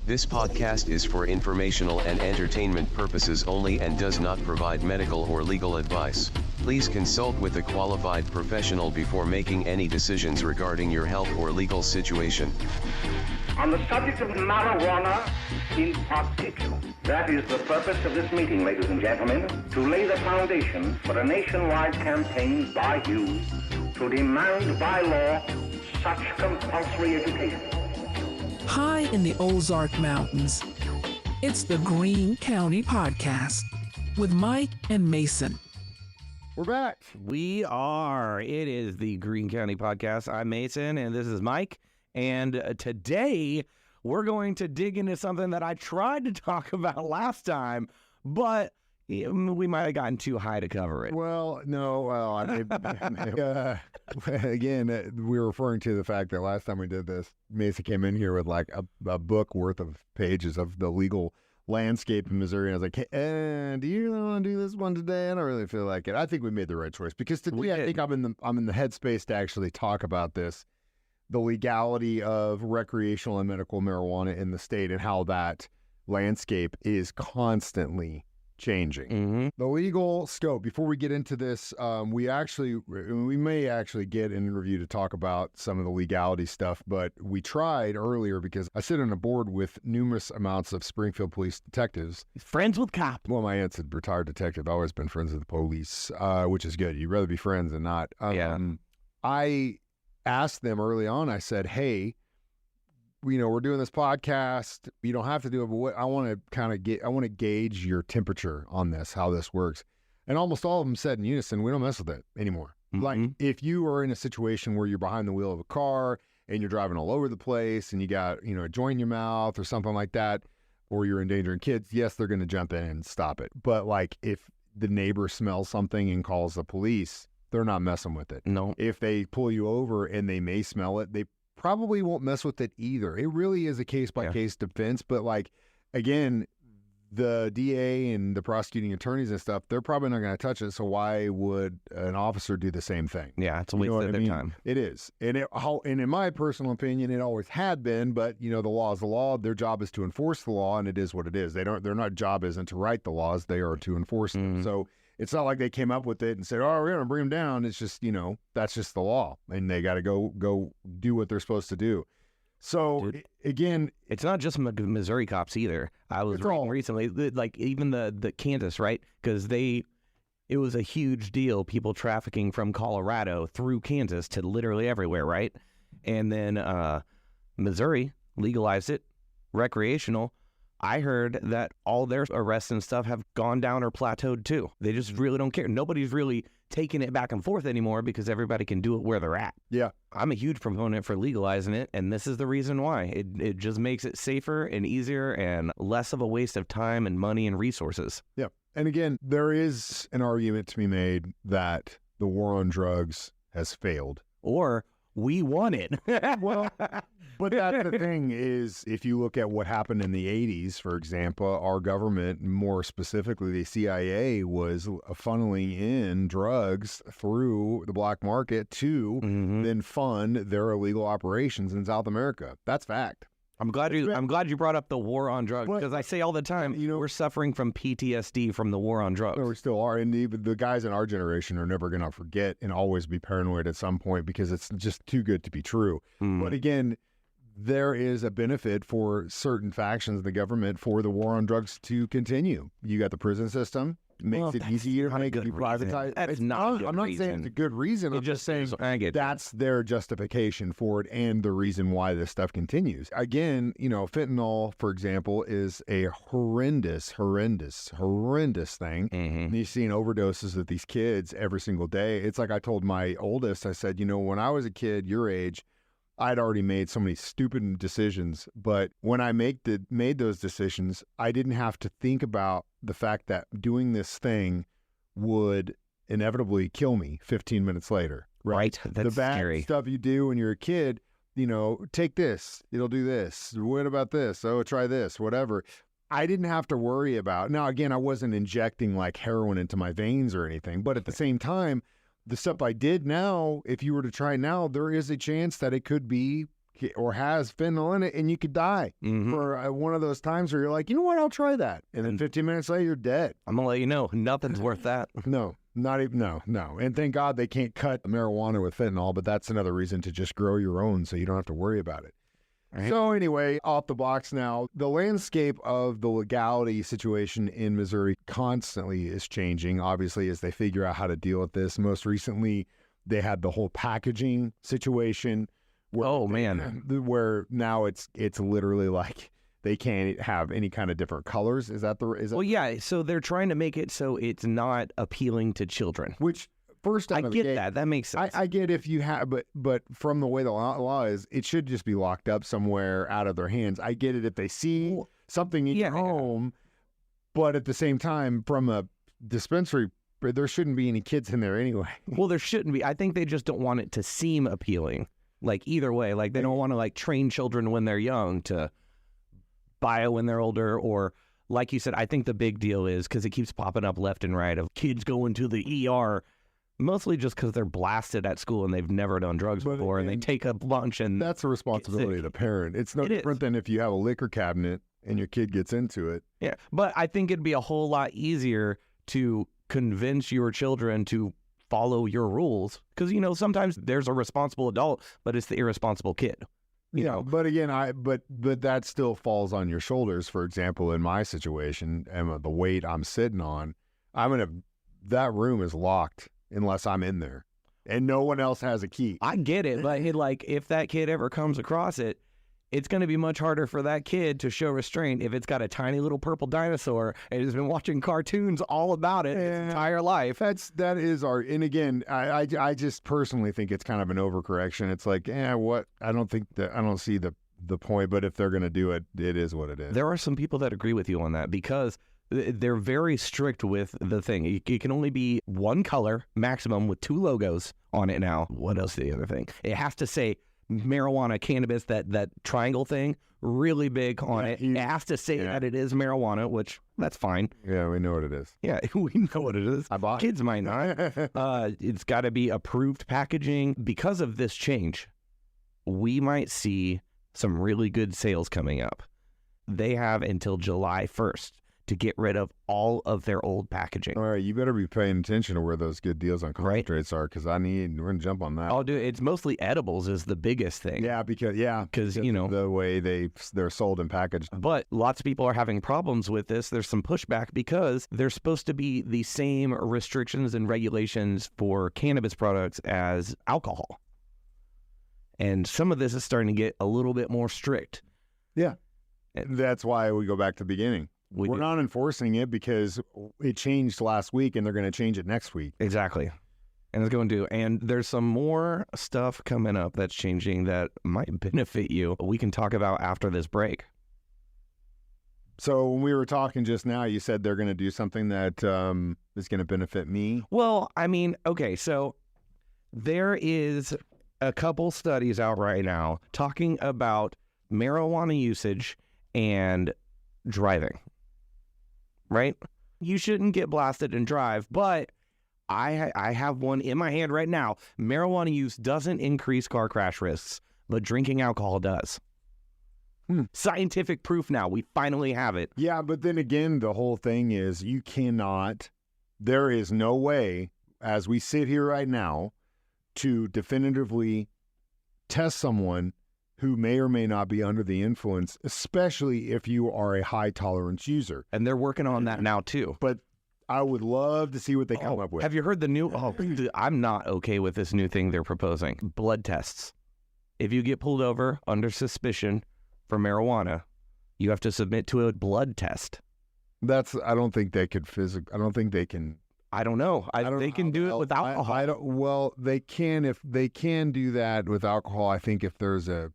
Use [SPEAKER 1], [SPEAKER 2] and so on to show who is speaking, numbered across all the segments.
[SPEAKER 1] This podcast is for informational and entertainment purposes only and does not provide medical or legal advice. Please consult with a qualified professional before making any decisions regarding your health or legal situation.
[SPEAKER 2] On the subject of marijuana in particular. That is the purpose of this meeting, ladies and gentlemen, to lay the foundation for a nationwide campaign by you to demand by law such compulsory education.
[SPEAKER 3] High in the Ozark Mountains, it's the Greene County Podcast with Mike and Mason.
[SPEAKER 4] We're back.
[SPEAKER 5] We are. It is the Greene County Podcast. I'm Mason, and this is Mike. And today, we're going to dig into something that I tried to talk about last time, but we might have gotten too high to cover it.
[SPEAKER 4] Well, no. Well, again, we were referring to the fact that last time we did this, Mason came in here with like a book worth of pages of the legal landscape in Missouri, and I was like, hey, do you really want to do this one today? I don't really feel like it. I think we made the right choice because today I think I'm in the headspace to actually talk about this, the legality of recreational and medical marijuana in the state and how that landscape is constantly changing.
[SPEAKER 5] Mm-hmm.
[SPEAKER 4] The legal scope. Before we get into this, we may actually get an interview to talk about some of the legality stuff, but we tried earlier because I sit on a board with numerous amounts of Springfield police detectives.
[SPEAKER 5] Friends with cop.
[SPEAKER 4] Well, my aunt's a retired detective. I've always been friends with the police, which is good. You'd rather be friends than not. I asked them early on, I said, hey, we're doing this podcast. You don't have to do it, but what I want to gauge your temperature on this, how this works. And almost all of them said in unison, we don't mess with it anymore. Mm-hmm. Like if you are in a situation where you're behind the wheel of a car and you're driving all over the place and you got, a joint in your mouth or something like that, or you're endangering kids, yes, they're going to jump in and stop it. But like if the neighbor smells something and calls the police, they're not messing with it.
[SPEAKER 5] No.
[SPEAKER 4] If they pull you over and they may smell it, they probably won't mess with it either. It really is a case-by-case defense, but like, again, the DA and the prosecuting attorneys and stuff, they're probably not going to touch it, so why would an officer do the same thing?
[SPEAKER 5] Yeah, it's a waste of their time.
[SPEAKER 4] It is. And in my personal opinion, it always had been, but, the law is the law. Their job is to enforce the law, and it is what it is. Their job isn't to write the laws. They are to enforce them. So it's not like they came up with it and said, oh, we're going to bring them down. It's just, that's just the law. And they got to go do what they're supposed to do. So, again...
[SPEAKER 5] It's not just Missouri cops either. I was reading recently, like even the Kansas, right? Because it was a huge deal, people trafficking from Colorado through Kansas to literally everywhere, right? And then Missouri legalized it, recreational. I heard that all their arrests and stuff have gone down or plateaued too. They just really don't care. Nobody's really taking it back and forth anymore because everybody can do it where they're at.
[SPEAKER 4] Yeah.
[SPEAKER 5] I'm a huge proponent for legalizing it, and this is the reason why. It just makes it safer and easier and less of a waste of time and money and resources.
[SPEAKER 4] Yeah. And again, there is an argument to be made that the war on drugs has failed.
[SPEAKER 5] Or we won it.
[SPEAKER 4] Well, but that's the thing is, if you look at what happened in the 80s, for example, our government, more specifically the CIA, was funneling in drugs through the black market to then fund their illegal operations in South America. That's fact.
[SPEAKER 5] I'm glad you brought up the war on drugs, because I say all the time, we're suffering from PTSD from the war on drugs.
[SPEAKER 4] No, we still are. And the guys in our generation are never going to forget and always be paranoid at some point because it's just too good to be true. But again, there is a benefit for certain factions of the government for the war on drugs to continue. You got the prison system. Makes it easier to make it privatized. I'm not saying it's a good reason. I'm just saying that's their justification for it and the reason why this stuff continues. Again, fentanyl, for example, is a horrendous thing. And you're seeing overdoses of these kids every single day. It's like I told my oldest, I said, when I was a kid your age, I'd already made so many stupid decisions, but when I made those decisions, I didn't have to think about the fact that doing this thing would inevitably kill me 15 minutes later.
[SPEAKER 5] Right. That's
[SPEAKER 4] the bad
[SPEAKER 5] scary
[SPEAKER 4] stuff you do when you're a kid, take this, it'll do this. What about this? Oh, try this, whatever. I didn't have to worry about. Now, again, I wasn't injecting like heroin into my veins or anything, but at the same time, the stuff I did now, if you were to try now, there is a chance that it could be or has fentanyl in it, and you could die for one of those times where you're like, you know what, I'll try that. And then 15 minutes later, you're dead.
[SPEAKER 5] I'm going to let you know, nothing's worth that.
[SPEAKER 4] No, not even, no. And thank God they can't cut marijuana with fentanyl, but that's another reason to just grow your own so you don't have to worry about it. Right. So anyway, off the box now, the landscape of the legality situation in Missouri constantly is changing, obviously, as they figure out how to deal with this. Most recently, they had the whole packaging situation. Where now it's literally like they can't have any kind of different colors. Is that? Well,
[SPEAKER 5] yeah. So they're trying to make it so it's not appealing to children.
[SPEAKER 4] Which first, I get
[SPEAKER 5] that. That makes sense.
[SPEAKER 4] I get if you have, but from the way the law is, it should just be locked up somewhere out of their hands. I get it if they see something in your home, but at the same time, from a dispensary, there shouldn't be any kids in there anyway.
[SPEAKER 5] Well, there shouldn't be. I think they just don't want it to seem appealing. Like either way, like they don't want to like train children when they're young to buy it when they're older, or like you said, I think the big deal is because it keeps popping up left and right of kids going to the ER, mostly just because they're blasted at school and they've never done drugs before, and they take a lunch and
[SPEAKER 4] that's the responsibility of the parent. It's no different than if you have a liquor cabinet and your kid gets into it.
[SPEAKER 5] Yeah, but I think it'd be a whole lot easier to convince your children to follow your rules, because sometimes there's a responsible adult, but it's the irresponsible kid. You know?
[SPEAKER 4] But again, but that still falls on your shoulders. For example, in my situation, Emma, the weight I'm sitting on, that room is locked unless I'm in there, and no one else has a key.
[SPEAKER 5] I get it, but like if that kid ever comes across it, it's going to be much harder for that kid to show restraint if it's got a tiny little purple dinosaur and has been watching cartoons all about it its entire life.
[SPEAKER 4] That is and again, I just personally think it's kind of an overcorrection. It's like, what? I don't see the point, but if they're going to do it, it is what it is.
[SPEAKER 5] There are some people that agree with you on that because they're very strict with the thing. It can only be one color maximum with 2 logos on it now. What else is the other thing? It has to say marijuana, cannabis, that triangle thing, really big on it. It has to say that it is marijuana, which that's fine.
[SPEAKER 4] Yeah, we know what it is.
[SPEAKER 5] Yeah, we know what it is. Kids might not. It's got to be approved packaging. Because of this change, we might see some really good sales coming up. They have until July 1st to get rid of all of their old packaging.
[SPEAKER 4] All right, you better be paying attention to where those good deals on concentrates are, because we're going to jump on that.
[SPEAKER 5] I'll do it. It's mostly edibles is the biggest thing.
[SPEAKER 4] Yeah, because the way they're sold and packaged.
[SPEAKER 5] But lots of people are having problems with this. There's some pushback because there's supposed to be the same restrictions and regulations for cannabis products as alcohol. And some of this is starting to get a little bit more strict.
[SPEAKER 4] Yeah. That's why we go back to the beginning. We're not enforcing it because it changed last week and they're going to change it next week.
[SPEAKER 5] Exactly. And it's going to. And there's some more stuff coming up that's changing that might benefit you. We can talk about after this break.
[SPEAKER 4] So when we were talking just now, you said they're going to do something that is going to benefit me.
[SPEAKER 5] Well, I mean, okay, so there is a couple studies out right now talking about marijuana usage and driving. Right? You shouldn't get blasted and drive, but I have one in my hand right now. Marijuana use doesn't increase car crash risks, but drinking alcohol does. Scientific proof now. We finally have it.
[SPEAKER 4] Yeah, but then again, the whole thing is there is no way, as we sit here right now, to definitively test someone who may or may not be under the influence, especially if you are a high tolerance user.
[SPEAKER 5] And they're working on that now too.
[SPEAKER 4] But I would love to see what they come up with.
[SPEAKER 5] Have you heard the new, I'm not okay with this new thing they're proposing. Blood tests. If you get pulled over under suspicion for marijuana, you have to submit to a blood test.
[SPEAKER 4] I don't think they can.
[SPEAKER 5] I don't know. They can do it with alcohol.
[SPEAKER 4] They can if they can do that with alcohol. I think if you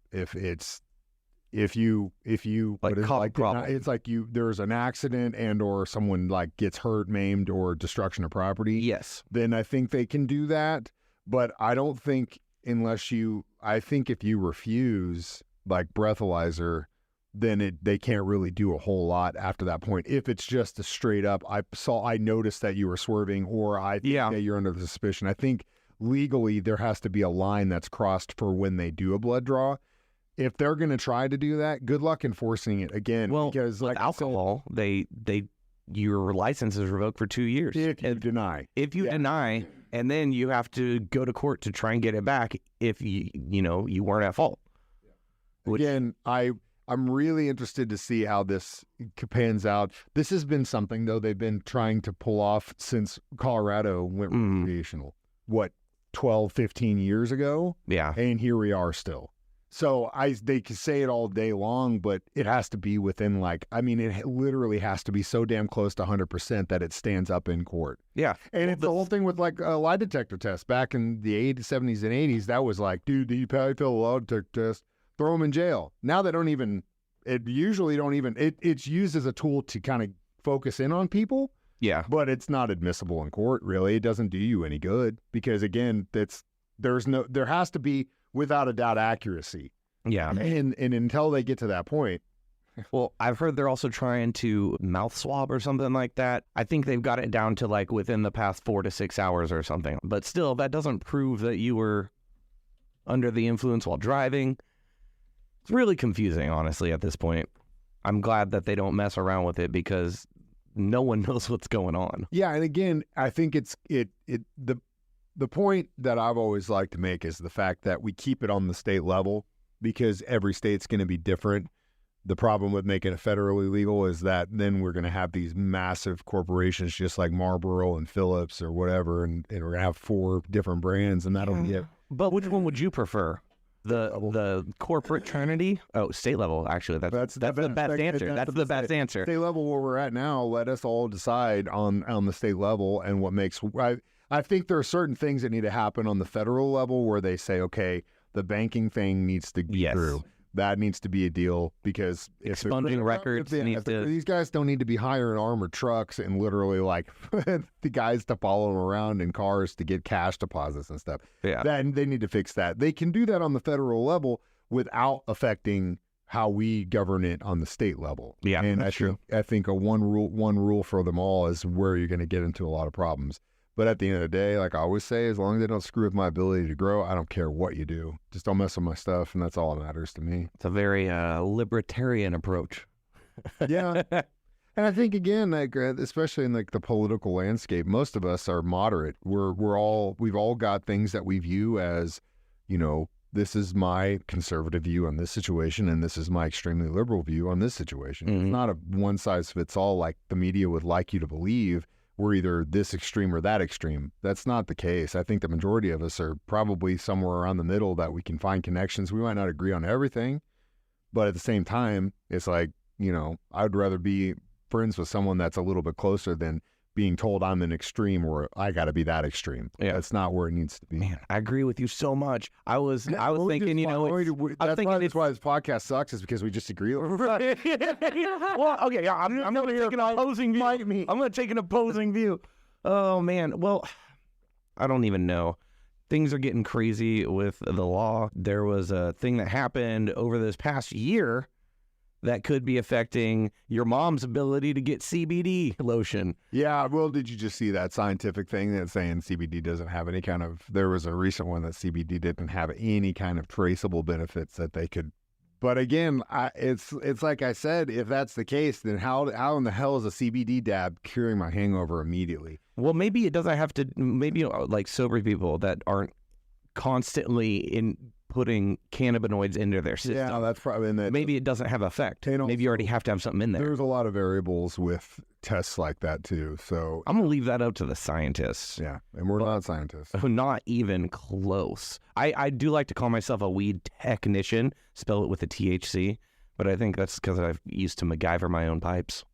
[SPEAKER 4] it's like there's an accident and or someone like gets hurt, maimed, or destruction of property.
[SPEAKER 5] Yes.
[SPEAKER 4] Then I think they can do that. But I don't think I think if you refuse like breathalyzer, then they can't really do a whole lot after that point. If it's just a straight up, I noticed that you were swerving, or I think that you're under the suspicion. I think legally there has to be a line that's crossed for when they do a blood draw. if they're going to try to do that, good luck enforcing it again.
[SPEAKER 5] Well,
[SPEAKER 4] because
[SPEAKER 5] with alcohol, your license is revoked for 2 years.
[SPEAKER 4] If you deny.
[SPEAKER 5] If you deny, and then you have to go to court to try and get it back if you weren't at fault.
[SPEAKER 4] Again, I'm really interested to see how this pans out. This has been something, though, they've been trying to pull off since Colorado went recreational. What, 12, 15 years ago?
[SPEAKER 5] Yeah.
[SPEAKER 4] And here we are still. So they can say it all day long, but it has to be within it literally has to be so damn close to 100% that it stands up in court.
[SPEAKER 5] Yeah.
[SPEAKER 4] And it's the whole thing with like a lie detector test back in the 80s, 70s, and 80s. That was like, dude, did you fail a lie detector test? Throw them in jail. Now they it's used as a tool to kind of focus in on people.
[SPEAKER 5] Yeah.
[SPEAKER 4] But it's not admissible in court, really. It doesn't do you any good because, again, there has to be, without a doubt, accuracy.
[SPEAKER 5] Yeah.
[SPEAKER 4] And until they get to that point.
[SPEAKER 5] Well, I've heard they're also trying to mouth swab or something like that. I think they've got it down to like within the past 4 to 6 hours or something. But still, that doesn't prove that you were under the influence while driving. It's really confusing, honestly, at this point. I'm glad that they don't mess around with it because no one knows what's going on.
[SPEAKER 4] Yeah, and again, I think the point that I've always liked to make is the fact that we keep it on the state level because every state's going to be different. The problem with making it federally legal is that then we're going to have these massive corporations just like Marlboro and Phillips or whatever, and we're going to have 4 different brands, and that'll be it.
[SPEAKER 5] But which one would you prefer? The corporate trinity? Oh, state level, actually. That's the best answer. That's the best answer.
[SPEAKER 4] State level where we're at now, let us all decide on the state level and what makes... I think there are certain things that need to happen on the federal level where they say, okay, the banking thing needs to be through. That needs to be a deal because
[SPEAKER 5] expunging records
[SPEAKER 4] these guys don't need to be hiring armored trucks and literally like the guys to follow them around in cars to get cash deposits and stuff.
[SPEAKER 5] Yeah.
[SPEAKER 4] They need to fix that. They can do that on the federal level without affecting how we govern it on the state level.
[SPEAKER 5] Yeah,
[SPEAKER 4] and
[SPEAKER 5] that's true.
[SPEAKER 4] I think a one rule for them all is where you're going to get into a lot of problems. But at the end of the day, like I always say, as long as they don't screw with my ability to grow, I don't care what you do. Just don't mess with my stuff, and that's all that matters to me.
[SPEAKER 5] It's a very libertarian approach.
[SPEAKER 4] Yeah. And I think, again, like, especially in like the political landscape, most of us are moderate. We've all got things that we view as, this is my conservative view on this situation, and this is my extremely liberal view on this situation. Mm-hmm. It's not a one-size-fits-all like the media would like you to believe. We're either this extreme or that extreme. That's not the case. I think the majority of us are probably somewhere around the middle that we can find connections. We might not agree on everything, but at the same time, it's like, I would rather be friends with someone that's a little bit closer than being told I'm an extreme or I got to be that extreme. Yeah. That's not where it needs to be.
[SPEAKER 5] Man, I agree with you so much. I was thinking,
[SPEAKER 4] that's why this podcast sucks is because we just agree.
[SPEAKER 5] Well, okay, yeah, I'm going to take an opposing view. I'm going to take an opposing view. Oh, man. Well, I don't even know. Things are getting crazy with the law. There was a thing that happened over this past year that could be affecting your mom's ability to get CBD lotion.
[SPEAKER 4] Yeah, well, did you just see that scientific thing that's saying CBD doesn't have any kind of... There was a recent one that CBD didn't have any kind of traceable benefits that they could... But again, it's like I said, if that's the case, then how in the hell is a CBD dab curing my hangover immediately?
[SPEAKER 5] Well, maybe it doesn't have to... Maybe like sober people that aren't constantly putting cannabinoids into their system.
[SPEAKER 4] Yeah, that's probably...
[SPEAKER 5] Maybe it doesn't have effect. Maybe you already have to have something in there.
[SPEAKER 4] There's a lot of variables with tests like that too. So
[SPEAKER 5] I'm going to leave that up to the scientists.
[SPEAKER 4] Yeah, and we're not scientists.
[SPEAKER 5] Not even close. I do like to call myself a weed technician, spell it with a THC, but I think that's because I've used to MacGyver my own pipes.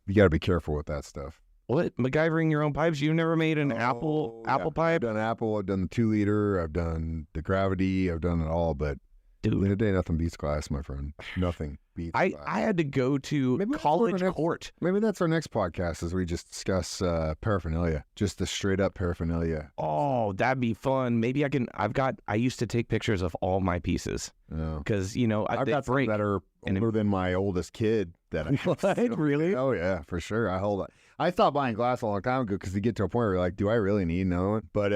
[SPEAKER 4] You got to be careful with that stuff.
[SPEAKER 5] What? MacGyvering your own pipes? You've never made an apple pipe?
[SPEAKER 4] I've done apple, I've done the 2-liter, I've done the gravity, I've done it all, but dude, in the day, nothing beats glass, my friend. Nothing beats glass.
[SPEAKER 5] I had to go to college court.
[SPEAKER 4] Maybe that's our next podcast as we just discuss paraphernalia, just the straight up paraphernalia.
[SPEAKER 5] Oh, that'd be fun. Maybe I used to take pictures of all my pieces. Because,
[SPEAKER 4] I've got some that are older than my oldest kid.
[SPEAKER 5] Really?
[SPEAKER 4] Oh, yeah, for sure. I stopped buying glass a long time ago because you get to a point where you're like, do I really need another one? But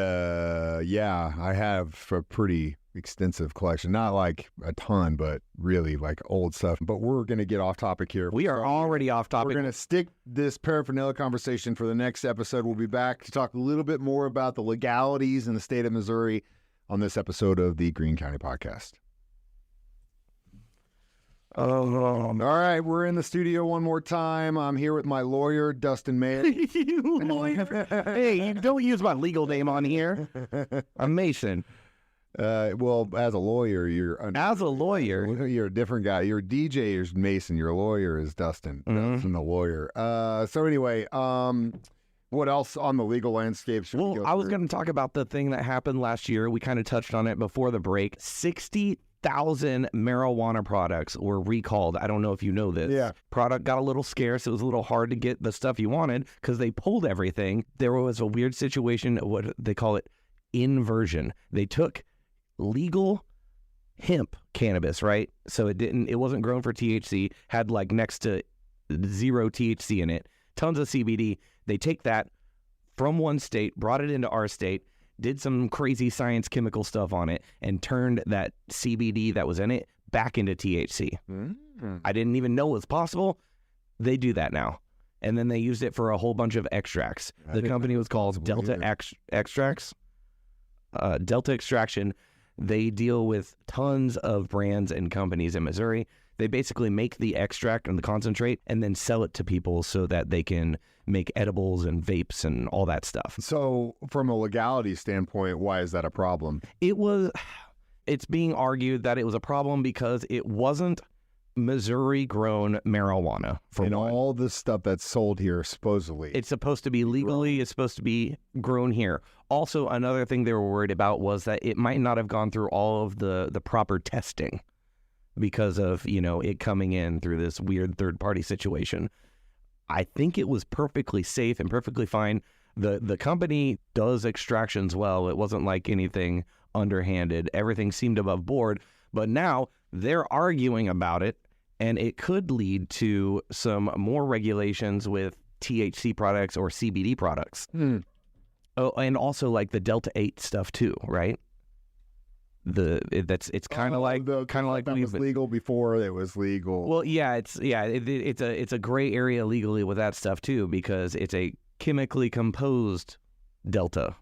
[SPEAKER 4] yeah, I have a pretty extensive collection. Not like a ton, but really like old stuff. But we're going to get off topic here.
[SPEAKER 5] We are already off topic.
[SPEAKER 4] We're going to stick this paraphernalia conversation for the next episode. We'll be back to talk a little bit more about the legalities in the state of Missouri on this episode of the Greene County Podcast. All right, we're in the studio one more time. I'm here with my lawyer, Dustin Mayer.
[SPEAKER 5] Hey, you don't use my legal name on here. I'm Mason.
[SPEAKER 4] Well, as a lawyer, you're a different guy. Your DJ is Mason. Your lawyer is Dustin. Dustin, the lawyer. So anyway, what else on the legal landscape?
[SPEAKER 5] Well, I was going to talk about the thing that happened last year. We kind of touched on it before the break. 60,000 marijuana products were recalled. I don't know if you know this.
[SPEAKER 4] Yeah.
[SPEAKER 5] Product got a little scarce. It was a little hard to get the stuff you wanted because they pulled everything. There was a weird situation, what they call it, inversion. They took legal hemp cannabis, right? So it wasn't grown for THC, had like next to 0 THC in it, tons of CBD. They take that from one state, brought it into our state, did some crazy science chemical stuff on it, and turned that CBD that was in it back into THC. I didn't even know it was possible. They do that now. And then they used it for a whole bunch of extracts. The company was called Delta-8 Extracts. Delta Extraction. They deal with tons of brands and companies in Missouri. They basically make the extract and the concentrate and then sell it to people so that they can make edibles and vapes and all that stuff.
[SPEAKER 4] So from a legality standpoint, why is that a problem?
[SPEAKER 5] It's being argued that it was a problem because it wasn't Missouri-grown marijuana.
[SPEAKER 4] And all the stuff that's sold here, supposedly.
[SPEAKER 5] It's supposed to be legally, it's supposed to be grown here. Also, another thing they were worried about was that it might not have gone through all of the proper testing because of, it coming in through this weird third-party situation. I think it was perfectly safe and perfectly fine. The company does extractions well. It wasn't like anything underhanded. Everything seemed above board. But now they're arguing about it, and it could lead to some more regulations with THC products or CBD products. Oh, and also like the Delta-8 stuff too, right? It's kind of like
[SPEAKER 4] that was legal before it was legal.
[SPEAKER 5] Well, yeah, it's a gray area legally with that stuff too because it's a chemically composed Delta.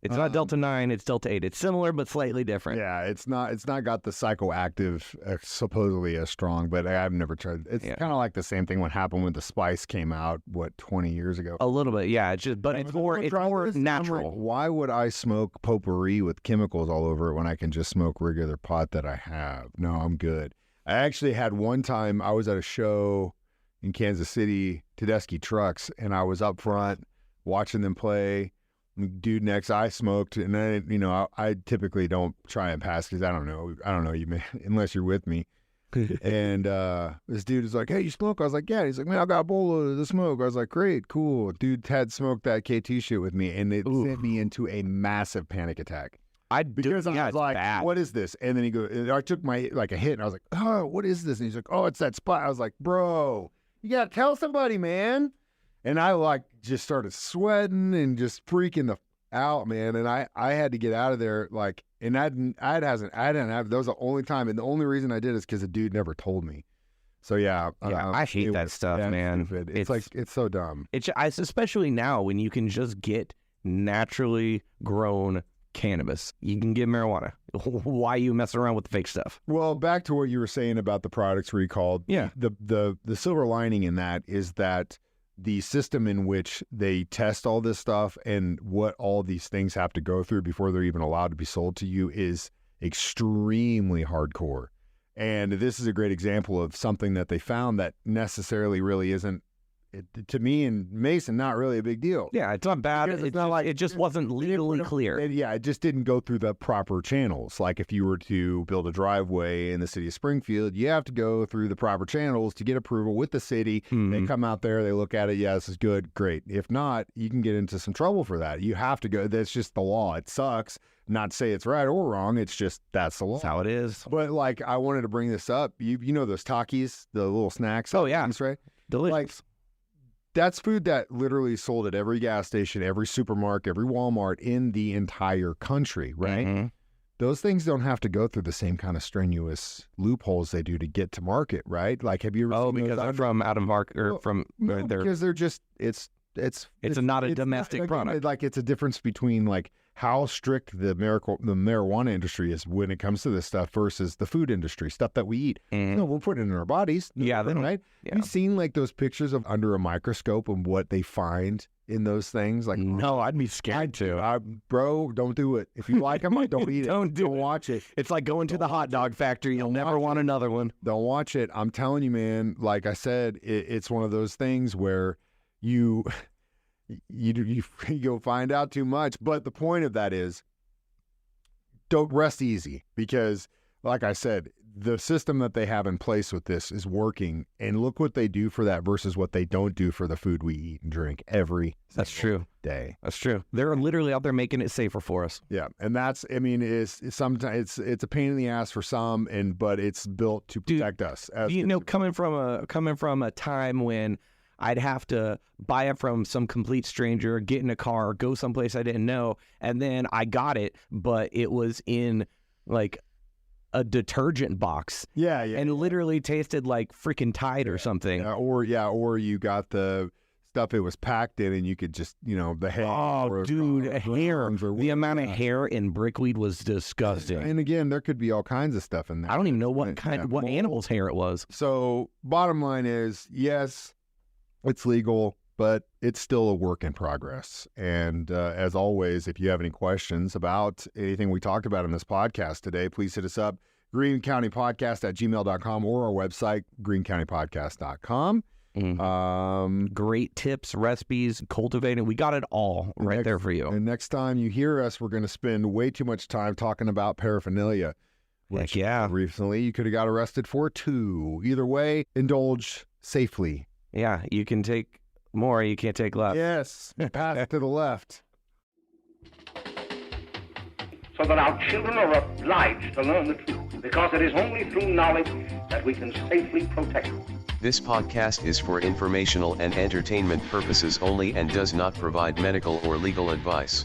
[SPEAKER 5] It's not Delta-9, it's Delta-8. It's similar but slightly different.
[SPEAKER 4] Yeah, it's not got the psychoactive supposedly as strong, but I've never tried. It's kind of like the same thing what happened when the spice came out 20 years ago.
[SPEAKER 5] A little bit, yeah. It's more natural.
[SPEAKER 4] Like, why would I smoke potpourri with chemicals all over it when I can just smoke regular pot that I have? No, I'm good. I actually had one time I was at a show in Kansas City, Tedeschi Trucks, and I was up front watching them play. Dude next, I smoked, and then I typically don't try and pass because I don't know you may, unless you're with me. And this dude is like, "Hey, you smoke?" I was like, "Yeah." He's like, "Man, I got a bowl of the smoke." I was like, "Great, cool." Dude had smoked that KT shit with me, and it sent me into a massive panic attack. I was like, bad. "What is this?" And then he goes, I took a hit, and I was like, "Oh, what is this?" And he's like, "Oh, it's that spot." I was like, "Bro, you gotta tell somebody, man." And I just started sweating and just freaking out, man. And I had to get out of there. And I didn't have, that was the only time. And the only reason I did is because the dude never told me. So yeah.
[SPEAKER 5] I hate that stuff, man.
[SPEAKER 4] It's so dumb.
[SPEAKER 5] It's especially now when you can just get naturally grown cannabis. You can get marijuana. Why you messing around with the fake stuff?
[SPEAKER 4] Well, back to what you were saying about the products recalled.
[SPEAKER 5] Yeah.
[SPEAKER 4] The silver lining in that is that the system in which they test all this stuff and what all these things have to go through before they're even allowed to be sold to you is extremely hardcore. And this is a great example of something that they found that necessarily really isn't, to me and Mason, not really a big deal.
[SPEAKER 5] Yeah, it's not bad. It's not like it just wasn't legally clear.
[SPEAKER 4] It just didn't go through the proper channels. Like if you were to build a driveway in the city of Springfield, you have to go through the proper channels to get approval with the city. They come out there, they look at it. Yeah, this is good, great. If not, you can get into some trouble for that. You have to go. That's just the law. It sucks. Not to say it's right or wrong. It's just that's the law.
[SPEAKER 5] That's how it is.
[SPEAKER 4] But I wanted to bring this up. You know those Takis, the little snacks.
[SPEAKER 5] Oh yeah,
[SPEAKER 4] things, right?
[SPEAKER 5] Delicious.
[SPEAKER 4] That's food that literally sold at every gas station, every supermarket, every Walmart in the entire country, right? those things don't have to go through the same kind of strenuous loopholes they do to get to market, right? Like, have you ever seen
[SPEAKER 5] because they're from out of market or from
[SPEAKER 4] no,
[SPEAKER 5] they're
[SPEAKER 4] because they're just
[SPEAKER 5] not a domestic product.
[SPEAKER 4] Like, it's a difference between like how strict the marijuana industry is when it comes to this stuff versus the food industry, stuff that we eat. No, we're putting it in our bodies.
[SPEAKER 5] Yeah, they don't,
[SPEAKER 4] right?
[SPEAKER 5] Yeah.
[SPEAKER 4] You've seen like those pictures of under a microscope and what they find in those things. Like,
[SPEAKER 5] no, I'd be scared to.
[SPEAKER 4] Bro, don't do it. If you like them, don't eat it. Don't watch it.
[SPEAKER 5] It's like going to the hot dog factory. You'll never want another one.
[SPEAKER 4] Don't watch it. I'm telling you, man. Like I said, it's one of those things where you go find out too much. But the point of that is, don't rest easy, because like I said, the system that they have in place with this is working, and look what they do for that versus what they don't do for the food we eat and drink every
[SPEAKER 5] true
[SPEAKER 4] day.
[SPEAKER 5] That's true. They're literally out there making it safer for us.
[SPEAKER 4] Yeah, and that's, I mean, it's sometimes it's a pain in the ass for some, but it's built to protect us.
[SPEAKER 5] Coming from a time when I'd have to buy it from some complete stranger, get in a car, go someplace I didn't know, and then I got it, but it was in like a detergent box.
[SPEAKER 4] Yeah.
[SPEAKER 5] And literally tasted like freaking Tide or something.
[SPEAKER 4] Or you got the stuff it was packed in, and you could just, the hair.
[SPEAKER 5] Oh, dude, hair. The amount of hair in brickweed was disgusting.
[SPEAKER 4] And again, there could be all kinds of stuff in there.
[SPEAKER 5] I don't even know what animal's hair it was.
[SPEAKER 4] So bottom line is, yes, it's legal, but it's still a work in progress. And as always, if you have any questions about anything we talked about in this podcast today, please hit us up, greencountypodcast@gmail.com, or our website, greencountypodcast.com.
[SPEAKER 5] Great tips, recipes, cultivating. We got it all there for you.
[SPEAKER 4] And next time you hear us, we're going to spend way too much time talking about paraphernalia. Which recently you could have got arrested for too. Either way, indulge safely.
[SPEAKER 5] Yeah, you can take more, you can't take less.
[SPEAKER 4] Yes, pass to the left.
[SPEAKER 2] So that our children are obliged to learn the truth, because it is only through knowledge that we can safely protect them.
[SPEAKER 1] This podcast is for informational and entertainment purposes only and does not provide medical or legal advice.